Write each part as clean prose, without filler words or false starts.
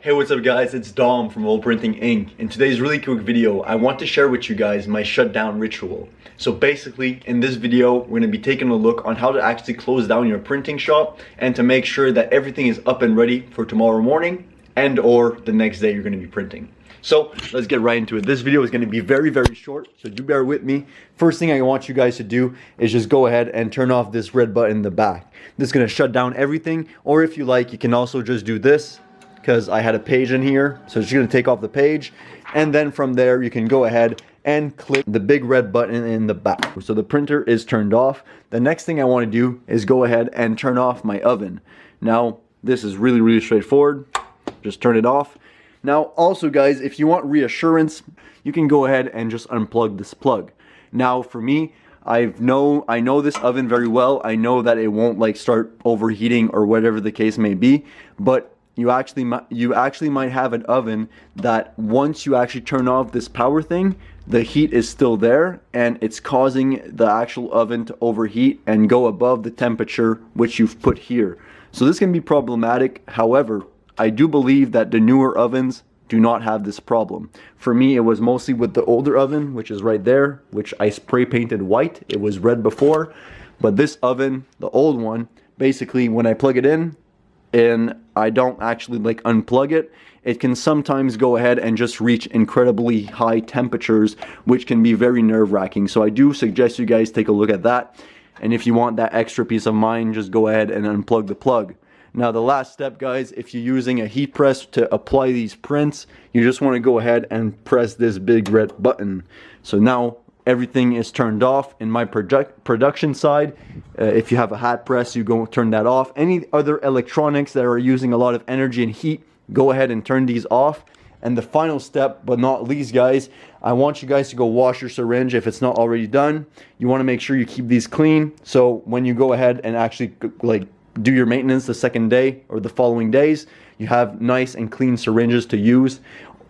Hey, what's up guys, it's Dom from Hole Printing Inc. In today's really quick video, I want to share with you guys my shutdown ritual. So basically, in this video, we're going to be taking a look on how to actually close down your printing shop and to make sure that everything is up and ready for tomorrow morning and or the next day you're going to be printing. So let's get right into it. This video is going to be very short, so do bear with me. First thing I want you guys to do is just go ahead and turn off this red button in the back. This is going to shut down everything, or if you like, you can also just do this, because I had a page in here, so it's going to take off the page, and then from there you can go ahead and click the big red button in the back. So the printer is turned off. The next thing I want to do is go ahead and turn off my oven. Now this is really straightforward. Just turn it off. Now also guys, if you want reassurance, you can go ahead and just unplug this plug. Now for me, I know this oven very well. I know that it won't like start overheating or whatever the case may be, but you actually might have an oven that once you actually turn off this power thing, the heat is still there and it's causing the actual oven to overheat and go above the temperature which you've put here. So this can be problematic. However, I do believe that the newer ovens do not have this problem. For me, it was mostly with the older oven, which is right there, which I spray painted white. It was red before, but this oven, the old one, basically when I plug it in and I don't actually like unplug it, it can sometimes go ahead and just reach incredibly high temperatures, which can be very nerve-wracking. So I do suggest you guys take a look at that. And if you want that extra peace of mind, just go ahead and unplug the plug. Now the last step guys, if you're using a heat press to apply these prints, you just want to go ahead and press this big red button. So now everything is turned off. In my production side, if you have a hot press, you go turn that off. Any other electronics that are using a lot of energy and heat, go ahead and turn these off. And the final step, but not least guys, I want you guys to go wash your syringe if it's not already done. You want to make sure you keep these clean, so when you go ahead and actually like do your maintenance the second day or the following days, you have nice and clean syringes to use.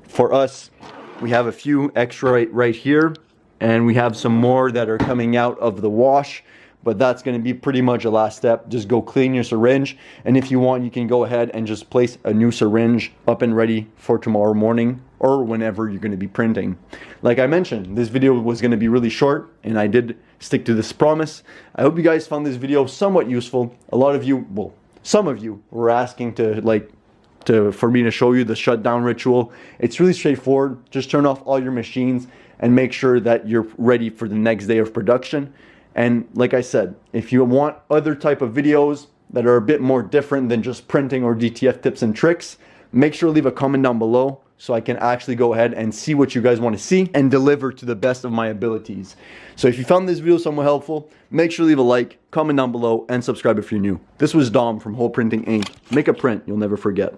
For us, we have a few extra right here, and we have some more that are coming out of the wash, but that's going to be pretty much a last step. Just go clean your syringe, and if you want, you can go ahead and just place a new syringe up and ready for tomorrow morning or whenever you're going to be printing. Like I mentioned, this video was going to be really short, and I did stick to this promise. I hope you guys found this video somewhat useful. A lot of you, well, some of you were asking for me to show you the shutdown ritual. It's really straightforward. Just turn off all your machines and make sure that you're ready for the next day of production. And like I said, if you want other type of videos that are a bit more different than just printing or DTF tips and tricks, make sure to leave a comment down below so I can actually go ahead and see what you guys want to see and deliver to the best of my abilities. So if you found this video somewhat helpful, make sure to leave a like, comment down below, and subscribe if you're new. This was Dom from Hole Printing Inc. Make a print you'll never forget.